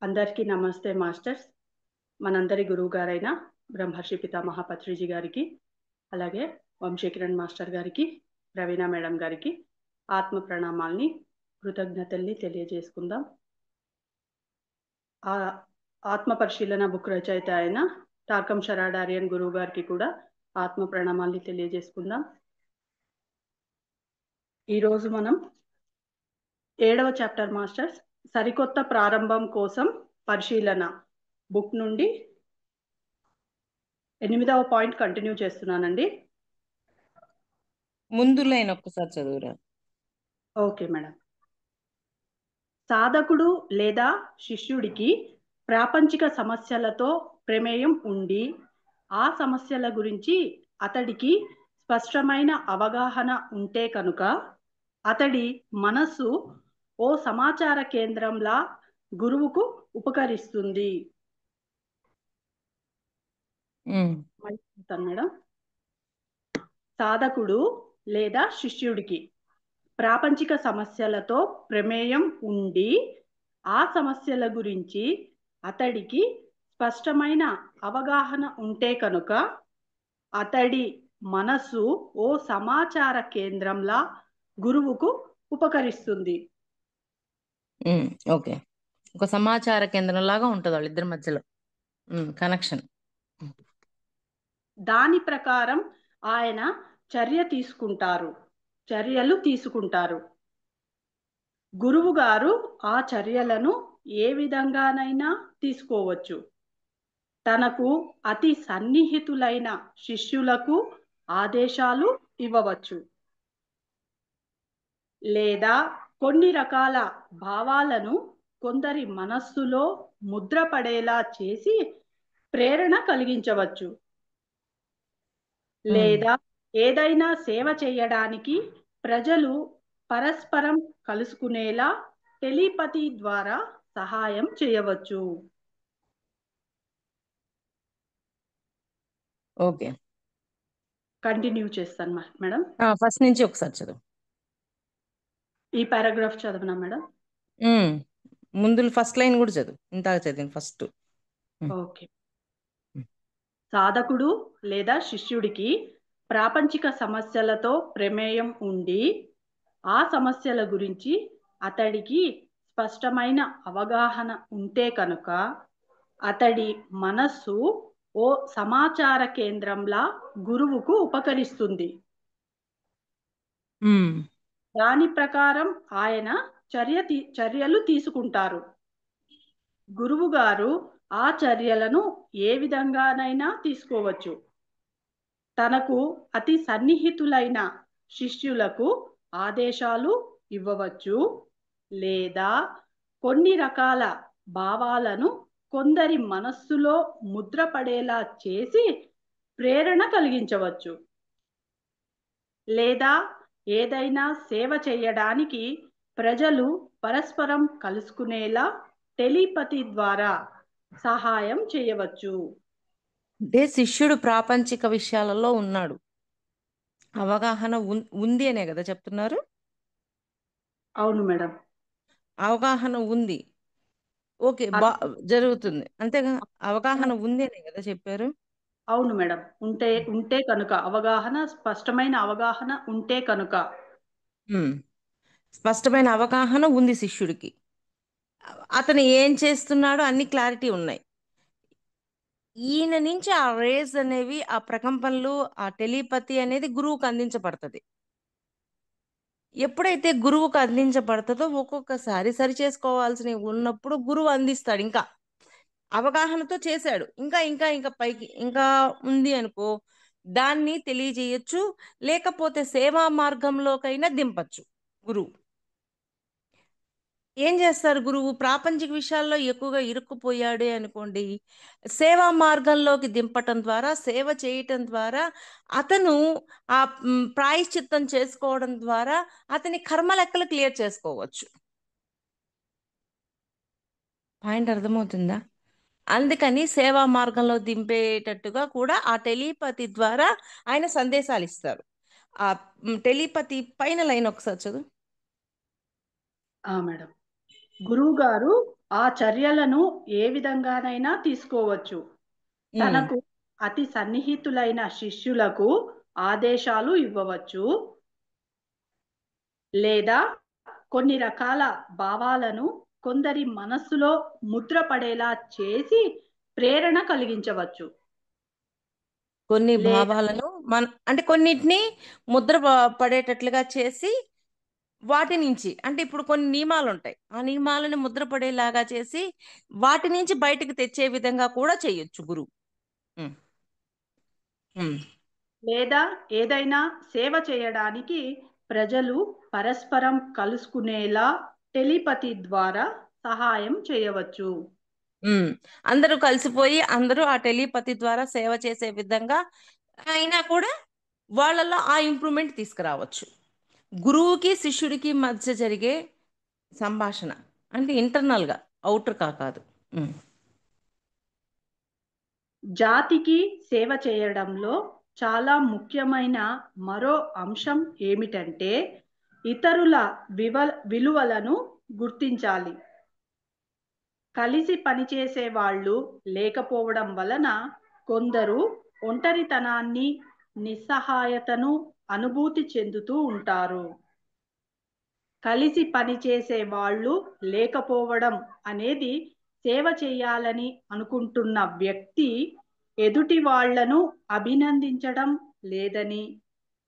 అందరికీ నమస్తే మాస్టర్స్. మనందరి గురువు గారైన బ్రహ్మర్షి పితామహ పత్రిజీ గారికి, అలాగే వంశీకిరణ్ మాస్టర్ గారికి, ప్రవీణ మేడం గారికి ఆత్మ ప్రణామాల్ని, కృతజ్ఞతల్ని తెలియజేసుకుందాం. ఆ ఆత్మ పరిశీలన బుక్ రచయిత అయిన టార్కం శరాడారియన్ గురువు గారికి కూడా ఆత్మ ప్రణామాల్ని తెలియజేసుకుందాం. ఈరోజు మనం 7వ చాప్టర్ మాస్టర్స్ సరికొత్త ప్రారంభం కోసం పరిశీలన బుక్ నుండి 8వ పాయింట్ కంటిన్యూ చేస్తున్నానండి. ముందు లైన్ ఒక్కసారి చదువురా. Okay madam. సాధకుడు లేదా శిష్యుడికి ప్రాపంచిక సమస్యలతో ప్రమేయం ఉండి ఆ సమస్యల గురించి అతడికి స్పష్టమైన అవగాహన ఉంటే కనుక అతడి మనస్సు ఓ సమాచార కేంద్రంలా గురువుకు ఉపకరిస్తుంది. మేడం, సాధకుడు లేదా శిష్యుడికి ప్రాపంచిక సమస్యలతో ప్రమేయం ఉండి ఆ సమస్యల గురించి అతడికి స్పష్టమైన అవగాహన ఉంటే కనుక అతడి మనసు ఓ సమాచార కేంద్రంలా గురువుకు ఉపకరిస్తుంది. ఓకే, ఒక సమాచార కేంద్రం లాగా ఉంటుంది వాళ్ళిద్దరి మధ్యలో కనెక్షన్. దాని ప్రకారం ఆయన చర్యలు తీసుకుంటారు. గురువు గారు ఆ చర్యలను ఏ విధంగానైనా తీసుకోవచ్చు. తనకు అతి సన్నిహితులైన శిష్యులకు ఆదేశాలు ఇవ్వవచ్చు, లేదా కొన్ని రకాల భావాలను కొందరి మనస్సులో ముద్రపడేలా చేసి ప్రేరణ కలిగించవచ్చు, లేదా ఏదైనా సేవ చేయడానికి ప్రజలు పరస్పరం కలుసుకునేలా టెలిపతి ద్వారా సహాయం చేయవచ్చు. ఓకే, కంటిన్యూ చేస్తాను మేడం. ఫస్ట్ నుంచి ఒకసారి చదువు. ఈ పారాగ్రాఫ్ చదవనా మేడం? ముందు ఫస్ట్ లైన్ కూడా చదువు, ఇంతగా చదివింది ఫస్ట్. ఓకే. సాధకుడు లేదా శిష్యుడికి ప్రాపంచిక సమస్యలతో ప్రమేయం ఉండి ఆ సమస్యల గురించి అతడికి స్పష్టమైన అవగాహన ఉంటే కనుక అతడి మనస్సు ఓ సమాచార కేంద్రంలా గురువుకు ఉపకరిస్తుంది. దాని ప్రకారం ఆయన చర్యలు తీసుకుంటారు. గురువు గారు ఆ చర్యలను ఏ విధంగానైనా తీసుకోవచ్చు. తనకు అతి సన్నిహితులైన శిష్యులకు ఆదేశాలు ఇవ్వవచ్చు, లేదా కొన్ని రకాల భావాలను కొందరి మనస్సులో ముద్రపడేలా చేసి ప్రేరణ కలిగించవచ్చు, లేదా ఏదైనా సేవ చేయడానికి ప్రజలు పరస్పరం కలుసుకునేలా టెలిపతి ద్వారా సహాయం చేయవచ్చు. అంటే శిష్యుడు ప్రాపంచిక విషయాలలో ఉన్నాడు, అవగాహన ఉంది అనే కదా చెప్తున్నారు? అవును మేడం, అవగాహన ఉంది. ఓకే, జరుగుతుంది అంతేగా, అవగాహన ఉంది అనే కదా చెప్పారు? అవును మేడం, ఉంటే కనుక స్పష్టమైన అవగాహన ఉంటే కనుక. స్పష్టమైన అవగాహన ఉంది శిష్యుడికి, అతను ఏం చేస్తున్నాడో అన్ని క్లారిటీ ఉన్నాయి. ఈయన నుంచి ఆ రేస్ అనేవి, ఆ ప్రకంపనలు, ఆ టెలిపతి అనేది గురువుకు అందించబడుతుంది. ఎప్పుడైతే గురువుకు అందించబడుతుందో ఒక్కొక్కసారి సరి చేసుకోవాల్సినవి ఉన్నప్పుడు గురువు అందిస్తాడు. ఇంకా అవగాహనతో చేశాడు, ఇంకా ఇంకా ఇంకా పైకి ఇంకా ఉంది అనుకో, దాన్ని తెలియజేయచ్చు, లేకపోతే సేవా మార్గంలోకైనా దింపచ్చు. గురువు ఏం చేస్తారు? గురువు ప్రాపంచిక విషయాల్లో ఎక్కువగా ఇరుక్కుపోయాడే అనుకోండి, సేవా మార్గంలోకి దింపటం ద్వారా, సేవ చేయటం ద్వారా అతను ఆ ప్రాయశ్చిత్తం చేసుకోవడం ద్వారా అతని కర్మ లెక్కలు క్లియర్ చేసుకోవచ్చు. పాయింట్ అర్థమవుతుందా? అందుకని సేవా మార్గంలో దింపేటట్టుగా కూడా ఆ టెలిపతి ద్వారా ఆయన సందేశాలు ఇస్తారు. ఆ టెలిపతి పైన లైన్ ఒకసారి చదువు. మేడం, గురువు గారు ఆ చర్యలను ఏ విధంగానైనా తీసుకోవచ్చు. తనకు అతి సన్నిహితులైన శిష్యులకు ఆదేశాలు ఇవ్వవచ్చు, లేదా కొన్ని రకాల భావాలను కొందరి మనస్సులో ముద్రపడేలా చేసి ప్రేరణ కలిగించవచ్చు. కొన్ని లేదా భావాలను అంటే కొన్నిటిని ముద్ర పడేటట్లుగా చేసి వాటి నుంచి అంటే ఇప్పుడు కొన్ని నియమాలు ఉంటాయి, ఆ నియమాలను ముద్ర పడేలాగా చేసి వాటి నుంచి బయటకు తెచ్చే విధంగా కూడా చేయొచ్చు గురువు. ఉమ్, ఉమ్, లేదా ఏదైనా సేవ చేయడానికి ప్రజలు పరస్పరం కలుసుకునేలా టెలిపతి ద్వారా సహాయం చేయవచ్చు. అందరూ కలిసిపోయి అందరూ ఆ టెలిపతి ద్వారా సేవ చేసే విధంగా అయినా కూడా వాళ్ళల్లో ఆ ఇంప్రూవ్మెంట్ తీసుకురావచ్చు. గురువుకి శిష్యుడికి మధ్య జరిగే సంభాషణ అంటే ఇంటర్నల్గా, అవుటర్గా కాదు. జాతికి సేవ చేయడంలో చాలా ముఖ్యమైన మరో అంశం ఏమిటంటే ఇతరుల విలువలను గుర్తించాలి. కలిసి పనిచేసే వాళ్ళు లేకపోవడం వలన కొందరు ఒంటరితనాన్ని, నిస్సహాయతను అనుభూతి చెందుతూ ఉంటారు. కలిసి పనిచేసే వాళ్ళు లేకపోవడం అనేది సేవ చేయాలని అనుకుంటున్న వ్యక్తి ఎదుటి వాళ్లను అభినందించడం లేదని,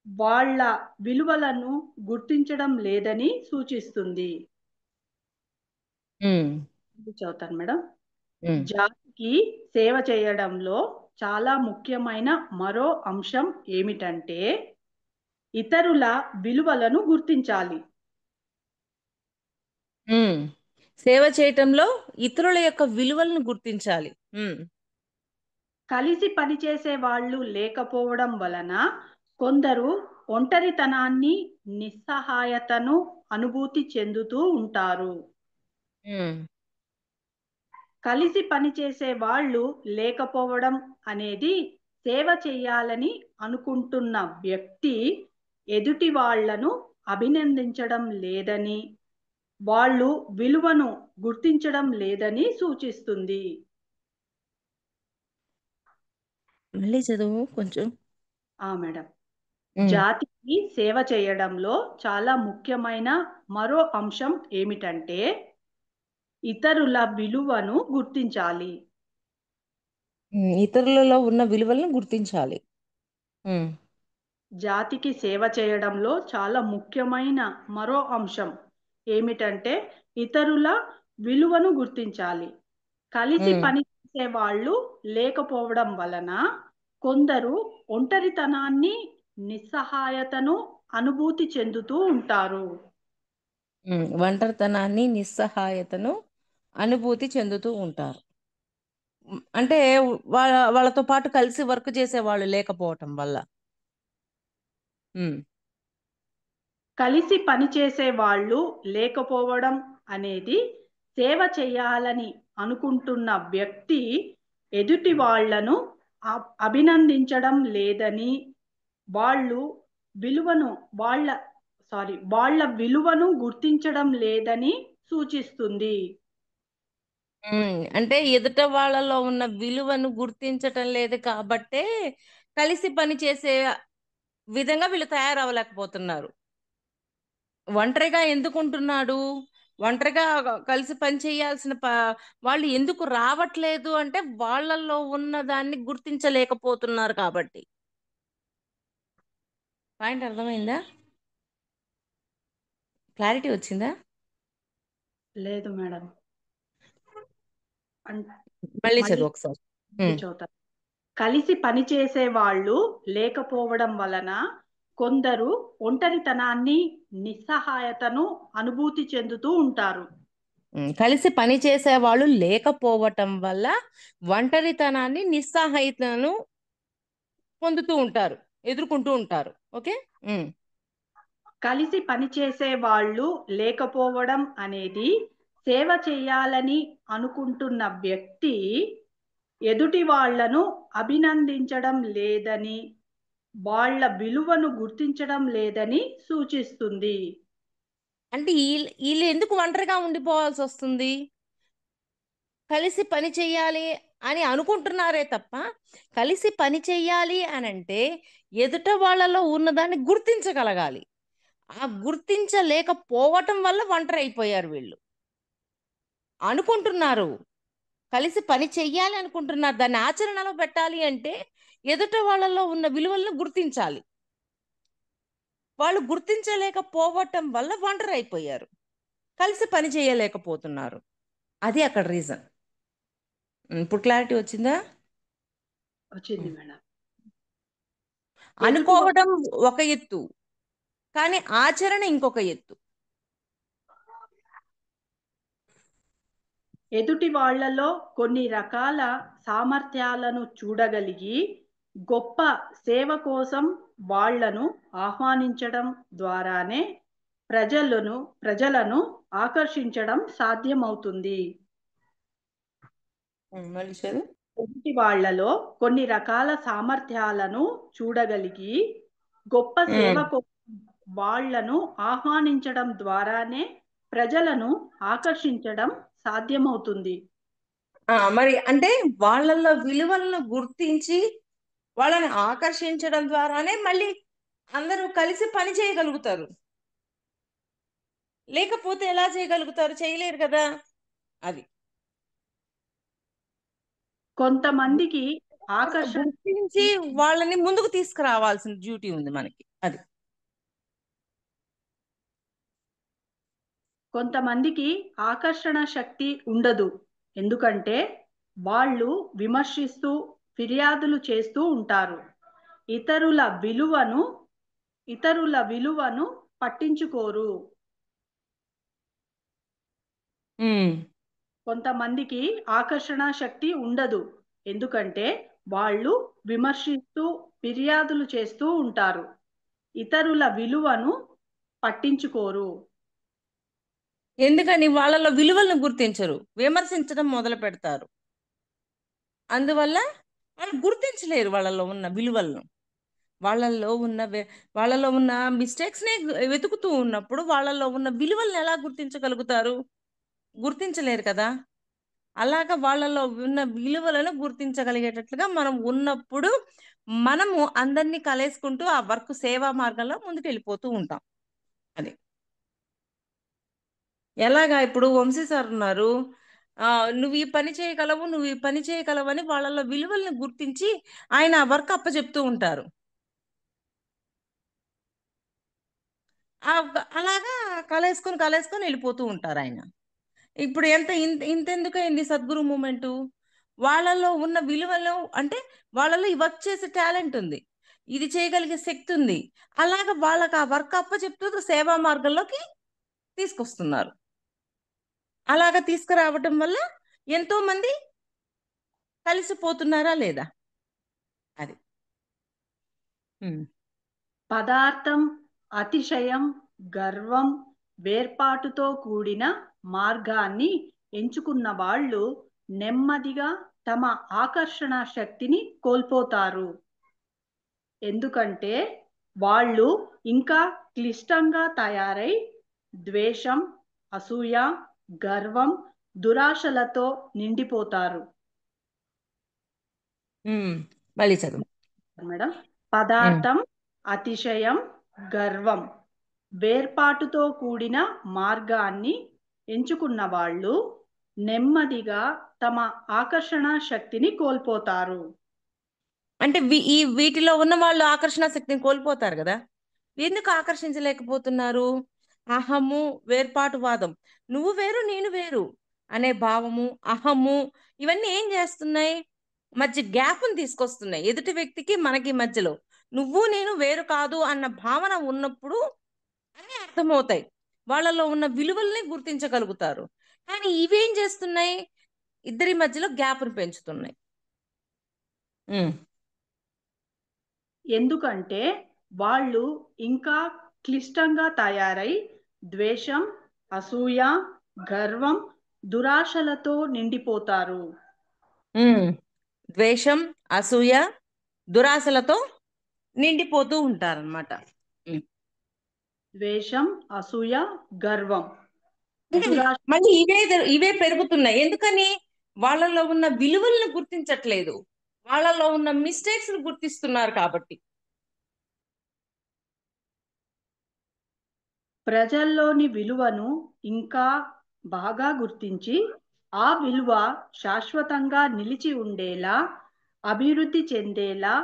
వాళ్ళ విలువలను గుర్తించడం లేదని సూచిస్తుంది. చదువుతాను మేడం. జాతికి సేవ చేయడంలో చాలా ముఖ్యమైన మరో అంశం ఏమిటంటే ఇతరుల విలువలను గుర్తించాలి. సేవ చేయటంలో ఇతరుల యొక్క విలువలను గుర్తించాలి. కలిసి పనిచేసే వాళ్ళు లేకపోవడం వలన కొందరు ఒంటరితనాన్ని, నిస్సహాయతను అనుభూతి చెందుతూ ఉంటారు. కలిసి పనిచేసే వాళ్ళు లేకపోవడం అనేది సేవ చేయాలని అనుకుంటున్న వ్యక్తి ఎదుటి వాళ్లను అభినందించడం లేదని, వాళ్ళు విలువను గుర్తించడం లేదని సూచిస్తుంది. మళ్ళీ చదువు కొంచెం. మేడం, జాతికి సేవ చేయడంలో చాలా ముఖ్యమైన మరో అంశం ఏమిటంటే ఇతరుల విలువను గుర్తించాలి. ఇతరులలో ఉన్న విలువలను గుర్తించాలి. జాతికి సేవ చేయడంలో చాలా ముఖ్యమైన మరో అంశం ఏమిటంటే ఇతరుల విలువను గుర్తించాలి. కలిసి పనిచేసే వాళ్ళు లేకపోవడం వలన కొందరు ఒంటరితనాన్ని, నిస్సహాయతను అనుభూతి చెందుతూ ఉంటారు. ఒంటరితనాన్ని, నిస్సహాయతను అనుభూతి చెందుతూ ఉంటారు. అంటే వాళ్ళతో పాటు కలిసి వర్క్ చేసే వాళ్ళు లేకపోవటం వల్ల. కలిసి పనిచేసే వాళ్ళు లేకపోవడం అనేది సేవ చేయాలని అనుకుంటున్న వ్యక్తి ఎదుటి వాళ్లను అభినందించడం లేదని, వాళ్ళ విలువను గుర్తించడం లేదని సూచిస్తుంది. అంటే ఎదుట వాళ్ళలో ఉన్న విలువను గుర్తించటం లేదు కాబట్టే కలిసి పని చేసే విధంగా వీళ్ళు తయారవ్వలేకపోతున్నారు. ఒంటరిగా ఎందుకుంటున్నాడు, ఒంటరిగా కలిసి పని చేయాల్సిన వాళ్ళు ఎందుకు రావట్లేదు అంటే వాళ్ళల్లో ఉన్న దాన్ని గుర్తించలేకపోతున్నారు కాబట్టి. పాయింట్ అర్థమైందా? క్లారిటీ వచ్చిందా? లేదు మేడం. మళ్ళీ చదువు ఒకసారి. చదువుతా. కలిసి పనిచేసే వాళ్ళు లేకపోవడం వలన కొందరు ఒంటరితనాన్ని, నిస్సహాయతను అనుభూతి చెందుతూ ఉంటారు. కలిసి పని చేసే వాళ్ళు లేకపోవటం వల్ల ఒంటరితనాన్ని, నిస్సహాయతను పొందుతూ ఉంటారు, ఎదుర్కొంటూ ఉంటారు. ఓకే. కలిసి పనిచేసే వాళ్ళు లేకపోవడం అనేది సేవ చేయాలని అనుకుంటున్న వ్యక్తి ఎదుటి వాళ్లను అభినందించడం లేదని, వాళ్ళ విలువను గుర్తించడం లేదని సూచిస్తుంది. అంటే వీళ్ళు ఎందుకు ఒంటరిగా ఉండిపోవాల్సి వస్తుంది? కలిసి పని చెయ్యాలి అని అనుకుంటున్నారే తప్ప, కలిసి పని చెయ్యాలి అని అంటే ఎదుట వాళ్ళలో ఉన్నదాన్ని గుర్తించగలగాలి. ఆ గుర్తించలేకపోవటం వల్ల ఒంటరి అయిపోయారు వీళ్ళు. అనుకుంటున్నారు, కలిసి పని చెయ్యాలి అనుకుంటున్నారు, దాన్ని ఆచరణలో పెట్టాలి అంటే ఎదుట వాళ్ళలో ఉన్న విలువలను గుర్తించాలి. వాళ్ళు గుర్తించలేకపోవటం వల్ల ఒంటరి అయిపోయారు, కలిసి పని చేయలేకపోతున్నారు. అది అక్కడ రీజన్. ఇప్పుడు క్లారిటీ వచ్చిందా? వచ్చింది మేడం. అనుకోవడం ఒక ఎత్తు, కానీ ఆచరణ ఇంకొక ఎత్తు. ఎదుటి వాళ్లలో కొన్ని రకాల సామర్థ్యాలను చూడగలిగి గొప్ప సేవ కోసం వాళ్లను ఆహ్వానించడం ద్వారానే ప్రజలను ఆకర్షించడం సాధ్యమవుతుంది. మళ్ళీ చదువు. ఎదుటి వాళ్లలో కొన్ని రకాల సామర్థ్యాలను చూడగలిగి గొప్ప సేవ కోసం వాళ్లను ఆహ్వానించడం ద్వారానే ప్రజలను ఆకర్షించడం సాధ్యమవుతుంది. మరి అంటే వాళ్ళల్లో విలువలను గుర్తించి వాళ్ళని ఆకర్షించడం ద్వారానే మళ్ళీ అందరూ కలిసి పని చేయగలుగుతారు. లేకపోతే ఎలా చేయగలుగుతారు? చేయలేరు కదా. అది కొంతమందికి ఆకర్షణ గుర్తించి వాళ్ళని ముందుకు తీసుకురావాల్సిన డ్యూటీ ఉంది మనకి. అది కొంతమందికి ఆకర్షణ శక్తి ఉండదు. ఎందుకంటే వాళ్ళు విమర్శిస్తూ ఫిర్యాదులు చేస్తూ ఉంటారు. ఇతరుల విలువను పట్టించుకోరు. కొంతమందికి ఆకర్షణ శక్తి ఉండదు. ఎందుకంటే వాళ్ళు విమర్శిస్తూ ఫిర్యాదులు చేస్తూ ఉంటారు. ఇతరుల విలువను పట్టించుకోరు. ఎందుకని? వాళ్ళలో విలువలను గుర్తించరు, విమర్శించడం మొదలు పెడతారు. అందువల్ల వాళ్ళు గుర్తించలేరు వాళ్ళలో ఉన్న విలువలను. వాళ్ళలో ఉన్న మిస్టేక్స్నే వెతుకుతూ ఉన్నప్పుడు వాళ్ళలో ఉన్న విలువలను ఎలా గుర్తించగలుగుతారు? గుర్తించలేరు కదా. అలాగా వాళ్ళలో ఉన్న విలువలను గుర్తించగలిగేటట్లుగా మనం ఉన్నప్పుడు మనము అందరినీ కలేసుకుంటూ ఆ వర్క్ సేవా మార్గంలో ముందుకు వెళ్ళిపోతూ ఉంటాం. అది ఎలాగా? ఇప్పుడు వంశీ సార్ ఉన్నారు, నువ్వు ఈ పని చేయగలవు, నువ్వు ఈ పని చేయగలవు అని వాళ్ళలో విలువలను గుర్తించి ఆయన ఆ వర్క్ అప్పచెప్తూ ఉంటారు. అలాగా కలేసుకొని వెళ్ళిపోతూ ఉంటారు ఆయన. ఇప్పుడు ఇంతెందుకు అయింది సద్గురు మూమెంటు? వాళ్ళలో ఉన్న విలువలు అంటే వాళ్ళలో ఈ వర్క్ చేసే టాలెంట్ ఉంది, ఇది చేయగలిగే శక్తి ఉంది. అలాగా వాళ్ళకి ఆ వర్క్ అప్పచెప్తూ సేవా మార్గంలోకి తీసుకొస్తున్నారు. అలాగా తీసుకురావటం వల్ల ఎంతో మంది కలిసిపోతున్నారా లేదా? అది పదార్థం, అతిశయం, గర్వం, వేర్పాటుతో కూడిన మార్గాన్ని ఎంచుకున్న వాళ్ళు నెమ్మదిగా తమ ఆకర్షణ శక్తిని కోల్పోతారు. ఎందుకంటే వాళ్ళు ఇంకా క్లిష్టంగా తయారై ద్వేషం, అసూయ, గర్వం, దురాశలతో నిండిపోతారు. మళ్ళీ చదువు మేడం. పదార్థం, అతిశయం, గర్వం, వేర్పాటుతో కూడిన మార్గాన్ని ఎంచుకున్న వాళ్ళు నెమ్మదిగా తమ ఆకర్షణ శక్తిని కోల్పోతారు. అంటే వీటిలో ఉన్న వాళ్ళు ఆకర్షణ శక్తిని కోల్పోతారు కదా. ఎందుకు ఆకర్షించలేకపోతున్నారు? అహము, వేర్పాటువాదం, నువ్వు వేరు నేను వేరు అనే భావము, అహము, ఇవన్నీ ఏం చేస్తున్నాయి? మధ్య గ్యాప్ను తీసుకొస్తున్నాయి. ఎదుటి వ్యక్తికి మనకి మధ్యలో నువ్వు నేను వేరు కాదు అన్న భావన ఉన్నప్పుడు అన్నీ అర్థమవుతాయి, వాళ్ళలో ఉన్న విలువల్ని గుర్తించగలుగుతారు. కానీ ఇవేం చేస్తున్నాయి? ఇద్దరి మధ్యలో గ్యాప్ను పెంచుతున్నాయి. ఎందుకంటే వాళ్ళు ఇంకా క్లిష్టంగా తయారై ద్వేషం, అసూయ, గర్వం, దురాశలతో నిండిపోతారు. ద్వేషం, అసూయ, దురాశలతో నిండిపోతూ ఉంటారన్నమాట. ద్వేషం, అసూయ, గర్వం, అంటే దురాశ. మళ్ళీ ఇవే పెరుగుతున్నాయి. ఎందుకని? వాళ్ళలో ఉన్న విలువలను గుర్తించట్లేదు, వాళ్ళలో ఉన్న మిస్టేక్స్ గుర్తిస్తున్నారు కాబట్టి. ప్రజల్లోని విలువను ఇంకా బాగా గుర్తించి ఆ విలువ శాశ్వతంగా నిలిచి ఉండేలా, అభివృద్ధి చెందేలా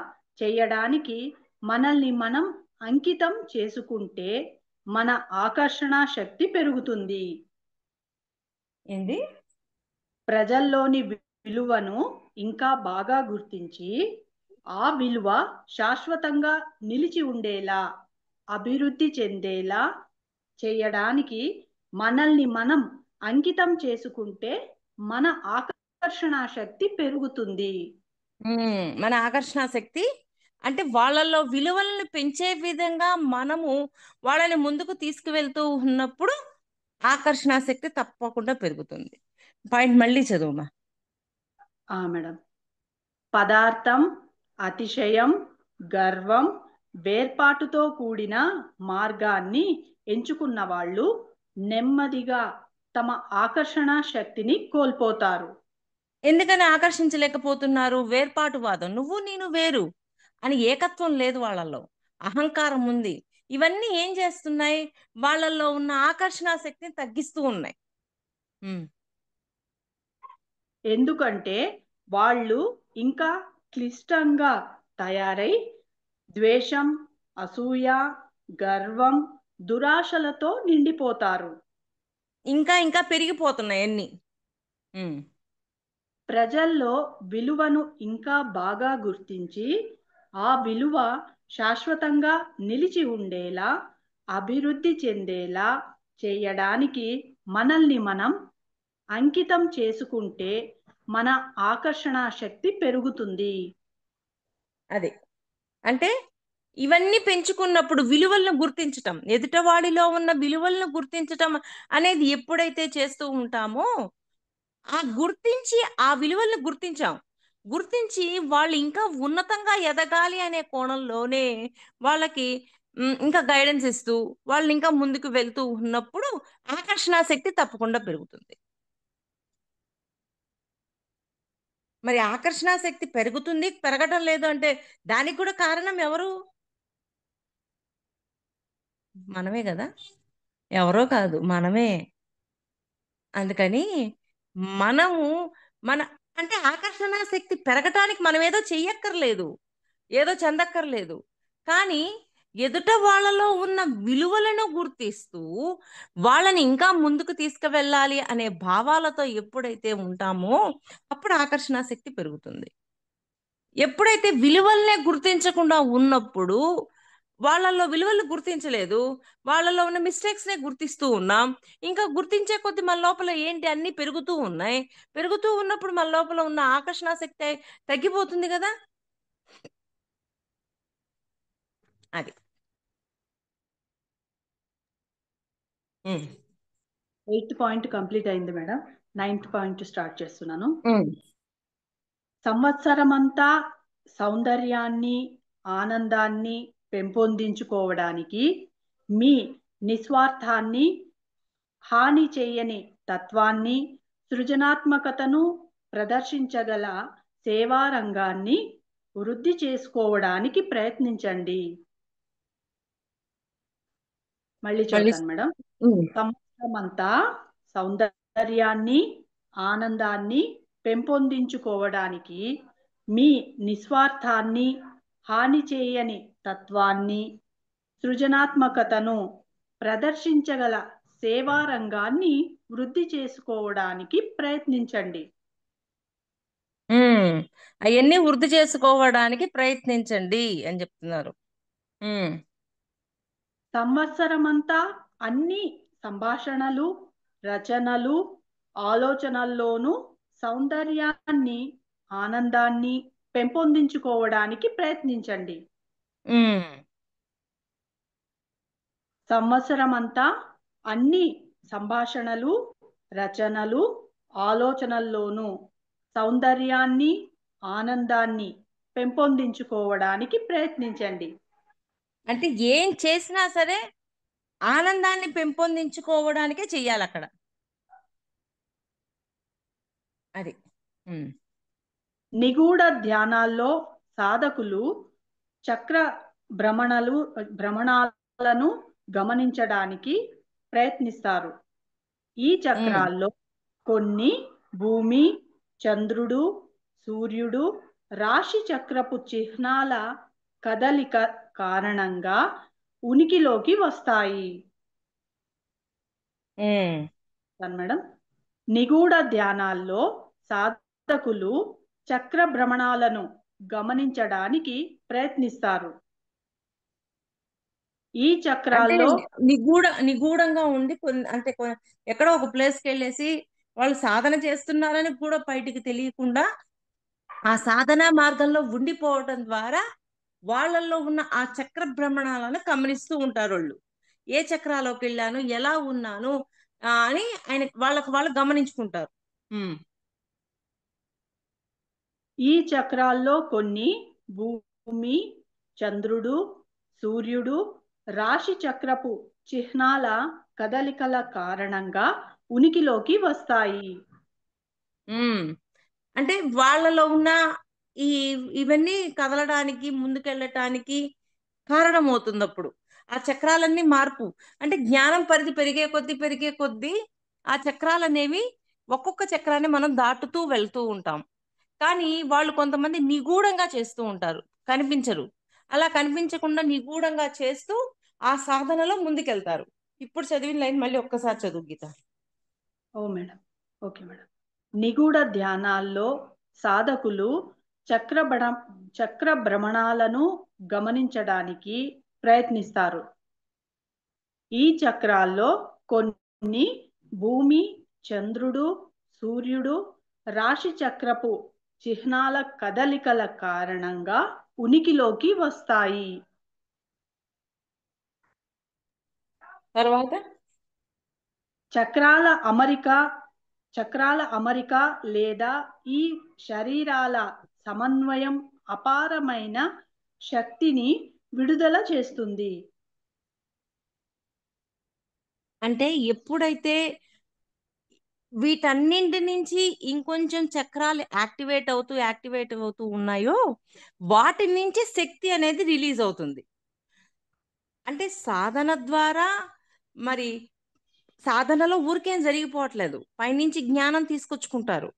చేయడానికి మనల్ని మనం అంకితం చేసుకుంటే మన ఆకర్షణ శక్తి పెరుగుతుంది. ఏంది? ప్రజల్లోని విలువను ఇంకా బాగా గుర్తించి ఆ విలువ శాశ్వతంగా నిలిచి ఉండేలా, అభివృద్ధి చెందేలా చేయడానికి మనల్ని మనం అంకితం చేసుకుంటే మన ఆకర్షణ శక్తి పెరుగుతుంది. మన ఆకర్షణ శక్తి అంటే వాళ్ళల్లో విలువలను పెంచే విధంగా మనము వాళ్ళని ముందుకు తీసుకువెళ్తూ ఉన్నప్పుడు ఆకర్షణ శక్తి తప్పకుండా పెరుగుతుంది. పాయింట్ మళ్ళీ చదువుమా. మేడం, పదార్థం, అతిశయం, గర్వం, వేర్పాటుతో కూడిన మార్గాన్ని ఎంచుకున్న వాళ్ళు నెమ్మదిగా తమ ఆకర్షణ శక్తిని కోల్పోతారు. ఎందుకని ఆకర్షించలేకపోతున్నారు? వేర్పాటువాదం, నువ్వు నేను వేరు అని ఏకత్వం లేదు వాళ్ళల్లో, అహంకారం ఉంది. ఇవన్నీ ఏం చేస్తున్నాయి? వాళ్ళల్లో ఉన్న ఆకర్షణ శక్తిని తగ్గిస్తూ ఉన్నాయి. ఎందుకంటే వాళ్ళు ఇంకా క్లిష్టంగా తయారై ద్వేషం, అసూయ, గర్వం, దురాశలతో నిండిపోతారు. ఇంకా ఇంకా పెరిగిపోతున్నాయి అన్ని. ప్రజల్లో విలువను ఇంకా బాగా గుర్తించి ఆ విలువ శాశ్వతంగా నిలిచి ఉండేలా, అభివృద్ధి చెందేలా చేయడానికి మనల్ని మనం అంకితం చేసుకుంటే మన ఆకర్షణ శక్తి పెరుగుతుంది. అదే అంటే ఇవన్నీ పెంచుకున్నప్పుడు విలువలను గుర్తించటం, ఎదుటవాడిలో ఉన్న విలువలను గుర్తించటం అనేది ఎప్పుడైతే చేస్తూ ఉంటామో, ఆ గుర్తించి ఆ విలువలను గుర్తించి వాళ్ళు ఇంకా ఉన్నతంగా ఎదగాలి అనే కోణంలోనే వాళ్ళకి ఇంకా గైడెన్స్ ఇస్తూ వాళ్ళు ఇంకా ముందుకు వెళ్తూ ఉన్నప్పుడు ఆకర్షణ శక్తి తప్పకుండా పెరుగుతుంది. మరి ఆకర్షణ శక్తి పెరుగుతుంది, పెరగటం లేదు అంటే దానికి కూడా కారణం ఎవరు? మనమే కదా, ఎవరో కాదు, మనమే. అందుకని మనము మన అంటే ఆకర్షణ శక్తి పెరగటానికి మనం ఏదో చెయ్యక్కర్లేదు, ఏదో చెందక్కర్లేదు. కానీ ఎదుట వాళ్ళలో ఉన్న విలువలను గుర్తిస్తూ వాళ్ళని ఇంకా ముందుకు తీసుకువెళ్ళాలి అనే భావాలతో ఎప్పుడైతే ఉంటామో అప్పుడు ఆకర్షణ శక్తి పెరుగుతుంది. ఎప్పుడైతే విలువల్నే గుర్తించకుండా ఉన్నప్పుడు, వాళ్ళల్లో విలువలు గుర్తించలేదు, వాళ్ళలో ఉన్న మిస్టేక్స్నే గుర్తిస్తూ ఉన్నాం. ఇంకా గుర్తించే కొద్ది మన లోపల ఏంటి అన్నీ పెరుగుతూ ఉన్నాయి. పెరుగుతూ ఉన్నప్పుడు మన లోపల ఉన్న ఆకర్షణ శక్తి తగ్గిపోతుంది కదా. అది 8th పాయింట్ కంప్లీట్ అయింది మేడం. 9th పాయింట్ స్టార్ట్ చేస్తున్నాను. సంవత్సరమంతా సౌందర్యాన్ని, ఆనందాన్ని పెంపొందించుకోవడానికి మీ నిస్వార్థాన్ని, హాని చేయని తత్వాన్ని, సృజనాత్మకతను ప్రదర్శించగల సేవా రంగాన్ని వృద్ధి చేసుకోవడానికి ప్రయత్నించండి. మళ్ళీ చెప్తాను మేడం. సంవత్సరమంతా సౌందర్యాన్ని, ఆనందాన్ని పెంపొందించుకోవడానికి మీ నిస్వార్థాన్ని, హాని చేయని తత్వాన్ని, సృజనాత్మకతను ప్రదర్శించగల సేవా రంగాన్ని వృద్ధి చేసుకోవడానికి ప్రయత్నించండి. అవన్నీ వృద్ధి చేసుకోవడానికి ప్రయత్నించండి అని చెప్తున్నారు. సంవత్సరమంతా అన్ని సంభాషణలు, రచనలు, ఆలోచనల్లోనూ సౌందర్యాన్ని, ఆనందాన్ని పెంపొందించుకోవడానికి ప్రయత్నించండి. సంవత్సరమంతా అన్ని సంభాషణలు, రచనలు, ఆలోచనల్లోనూ సౌందర్యాన్ని, ఆనందాన్ని పెంపొందించుకోవడానికి ప్రయత్నించండి. అంటే ఏం చేసినా సరే ఆనందాన్ని పెంపొందించుకోవడానికే చెయ్యాలి అక్కడ. అది. నిగూఢ ధ్యానాల్లో సాధకులు చక్ర భ్రమణాలను గమనించడానికి ప్రయత్నిస్తారు. ఈ చక్రాల్లో కొన్ని భూమి, చంద్రుడు, సూర్యుడు, రాశి చక్రపు చిహ్నాల కదలిక కారణంగా ఉనికిలోకి వస్తాయి. మేడం, నిగూఢ ధ్యానాల్లో సాధకులు చక్ర భ్రమణాలను గమనించడానికి ప్రయత్నిస్తారు. ఈ చక్రాల్లో నిగూఢంగా ఉండి అంటే ఎక్కడో ఒక ప్లేస్కి వెళ్ళేసి వాళ్ళు సాధన చేస్తున్నారని కూడా బయటికి తెలియకుండా ఆ సాధనా మార్గంలో ఉండిపోవడం ద్వారా వాళ్ళల్లో ఉన్న ఆ చక్ర భ్రమణాలను గమనిస్తూ ఉంటారు. వాళ్ళు ఏ చక్రాలోకి వెళ్ళాను, ఎలా ఉన్నాను అని వాళ్ళు గమనించుకుంటారు. ఈ చక్రాల్లో కొన్ని భూమి, చంద్రుడు, సూర్యుడు, రాశి చక్రపు చిహ్నాల కదలికల కారణంగా ఉనికిలోకి వస్తాయి. అంటే వాళ్ళలో ఉన్న ఇవన్నీ కదలడానికి, ముందుకెళ్ళటానికి కారణమవుతుంది. అప్పుడు ఆ చక్రాలన్నీ మార్పు అంటే జ్ఞానం పరిధి పెరిగే కొద్దీ ఆ చక్రాలు అనేవి ఒక్కొక్క చక్రాన్ని మనం దాటుతూ వెళ్తూ ఉంటాం. కానీ వాళ్ళు కొంతమంది నిగూఢంగా చేస్తూ ఉంటారు, కనిపించరు. అలా కనిపించకుండా నిగూఢంగా చేస్తూ ఆ సాధనలో ముందుకెళ్తారు. ఇప్పుడు చదివిన లైన్ మళ్ళీ ఒక్కసారి చదువు గీత. ఓ మేడం, ఓకే మేడం. నిగూఢ ధ్యానాల్లో సాధకులు చక్ర భ్రమణాలను గమనించడానికి ప్రయత్నిస్తారు. ఈ చక్రాల్లో కొన్ని భూమి, చంద్రుడు, సూర్యుడు, రాశి చక్రపు చిహ్నాల కదలికల కారణంగా ఉనికిలోకి వస్తాయి. తర్వాత చక్రాల అమరిక లేదా ఈ శరీరాల సమన్వయం అపారమైన శక్తిని విడుదల చేస్తుంది. అంటే ఎప్పుడైతే వీటన్నింటి నుంచి ఇంకొంచెం చక్రాలు యాక్టివేట్ అవుతూ ఉన్నాయో వాటి నుంచి శక్తి అనేది రిలీజ్ అవుతుంది. అంటే సాధన ద్వారా మరి సాధనలో ఊరికేం జరిగిపోవట్లేదు, పైనుంచి జ్ఞానం తీసుకొచ్చుకుంటారు.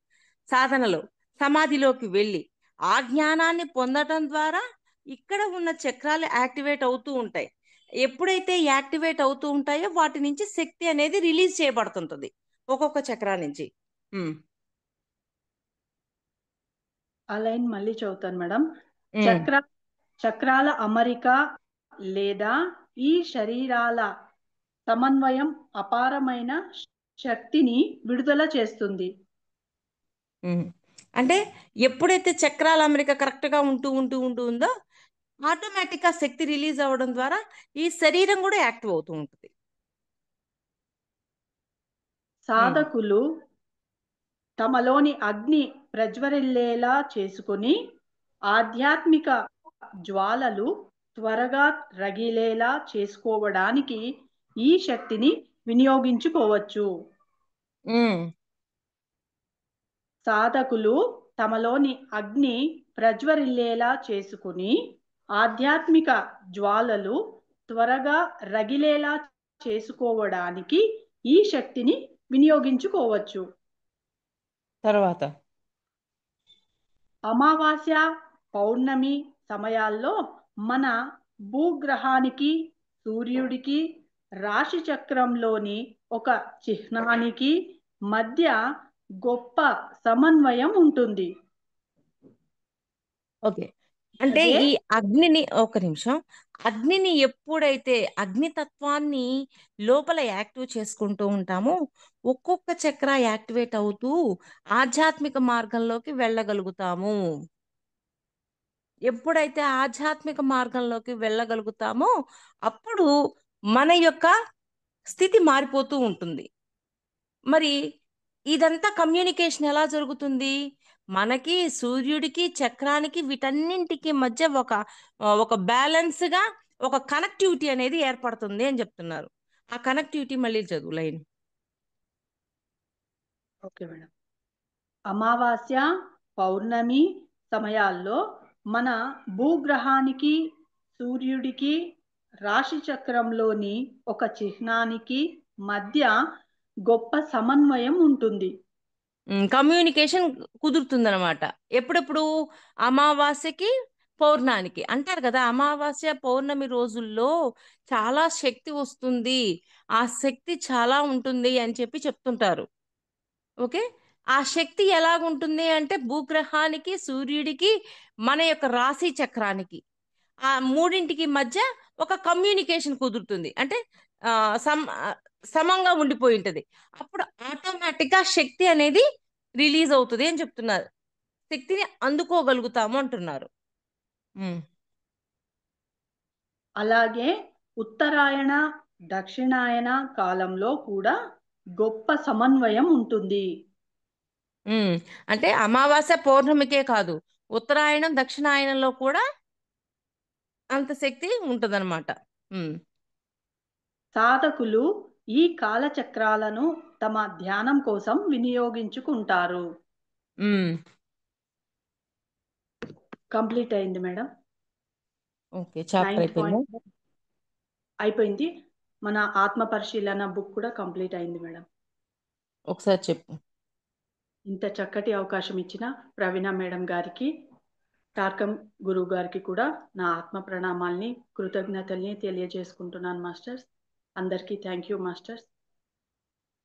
సాధనలో సమాధిలోకి వెళ్ళి ఆ జ్ఞానాన్ని పొందటం ద్వారా ఇక్కడ ఉన్న చక్రాలు యాక్టివేట్ అవుతూ ఉంటాయి. ఎప్పుడైతే యాక్టివేట్ అవుతూ ఉంటాయో వాటి నుంచి శక్తి అనేది రిలీజ్ చేయబడుతుంటుంది ఒక్కొక్క చక్రా నుంచి. ఆ లైన్ మళ్ళీ చదువుతాను మేడం. చక్రాల అమరిక లేదా ఈ శరీరాల సమన్వయం అపారమైన శక్తిని విడుదల చేస్తుంది. అంటే ఎప్పుడైతే చక్రాల అమరిక కరెక్ట్ గా ఉంటూ ఉందో ఆటోమేటిక్ గా శక్తి రిలీజ్ అవ్వడం ద్వారా ఈ శరీరం కూడా యాక్టివ్ అవుతూ ఉంటుంది. సాధకులు తమలోని అగ్ని ప్రజ్వరిల్లేలా చేసుకుని ఆధ్యాత్మిక జ్వాలలు త్వరగా రగిలేలా చేసుకోవడానికి ఈ శక్తిని వినియోగించుకోవచ్చు. సాధకులు తమలోని అగ్ని ప్రజ్వరిల్లేలా చేసుకుని ఆధ్యాత్మిక జ్వాలలు త్వరగా రగిలేలా చేసుకోవడానికి ఈ శక్తిని వినియోగించుకోవచ్చు. తర్వాత అమావాస్య, పౌర్ణమి సమయాల్లో మన భూగ్రహానికి, సూర్యుడికి, రాశి చక్రంలోని ఒక చిహ్నానికి మధ్య గొప్ప సమన్వయం ఉంటుంది. ఓకే, అంటే ఈ అగ్నిని ఒక నిమిషం, అగ్నిని ఎప్పుడైతే అగ్నితత్వాన్ని లోపల యాక్టివ్ చేసుకుంటూ ఉంటామో ఒక్కొక్క చక్ర యాక్టివేట్ అవుతూ ఆధ్యాత్మిక మార్గంలోకి వెళ్ళగలుగుతాము. ఎప్పుడైతే ఆధ్యాత్మిక మార్గంలోకి వెళ్ళగలుగుతామో అప్పుడు మన యొక్క స్థితి మారిపోతూ ఉంటుంది. మరి ఇదంతా కమ్యూనికేషన్ ఎలా జరుగుతుంది? మనకి, సూర్యుడికి, చక్రానికి వీటన్నింటికి మధ్య ఒక బ్యాలెన్స్గా ఒక కనెక్టివిటీ అనేది ఏర్పడుతుంది అని చెప్తున్నారు. ఆ కనెక్టివిటీ మళ్ళీ చదువు లైన్. Okay madam. అమావాస్య, పౌర్ణమి సమయాల్లో మన భూగ్రహానికి, సూర్యుడికి, రాశి చక్రంలోని ఒక చిహ్నానికి మధ్య గొప్ప సమన్వయం ఉంటుంది. కమ్యూనికేషన్ కుదురుతుందన్నమాట. ఎప్పుడెప్పుడు? అమావాస్యకి, పౌర్ణానికి. అంటారు కదా, అమావాస్య పౌర్ణమి రోజుల్లో చాలా శక్తి వస్తుంది, ఆ శక్తి చాలా ఉంటుంది అని చెప్పి చెప్తుంటారు. ఓకే. ఆ శక్తి ఎలాగుంటుంది అంటే భూగ్రహానికి, సూర్యుడికి, మన యొక్క రాశి చక్రానికి, ఆ మూడింటికి మధ్య ఒక కమ్యూనికేషన్ కుదురుతుంది. అంటే ఆ, సమంగా ఉండిపోయి ఉంటది. అప్పుడు ఆటోమేటిక్గా శక్తి అనేది రిలీజ్ అవుతుంది అని చెప్తున్నారు. శక్తిని అందుకోగలుగుతాము అంటున్నారు. ఉమ్. అలాగే ఉత్తరాయణ, దక్షిణాయన కాలంలో కూడా గొప్ప సమన్వయం ఉంటుంది. ఉమ్. అంటే అమావాస్య పౌర్ణమికే కాదు, ఉత్తరాయణం దక్షిణాయనంలో కూడా అంత శక్తి ఉంటదన్నమాట. ఉమ్. సాధకులు ఈ కాలచక్రాలను తమ ధ్యానం కోసం వినియోగించుకుంటారు. ఉమ్. కంప్లీట్ అయింది మేడం. ఓకే, చాప్టర్ 9th అయిపోయిందా? పాయింట్ అయిపోయింది. మన ఆత్మ పరిశీలన బుక్ కూడా కంప్లీట్ అయింది మేడం. ఒకసారి చెప్పు. ఇంత చక్కటి అవకాశం ఇచ్చిన ప్రవీణ మేడం గారికి, టార్కం గురువు గారికి కూడా నా ఆత్మ ప్రణామాల్ని, కృతజ్ఞతల్ని తెలియజేసుకుంటున్నాను మాస్టర్స్. అందరికీ థ్యాంక్ యూ మాస్టర్స్.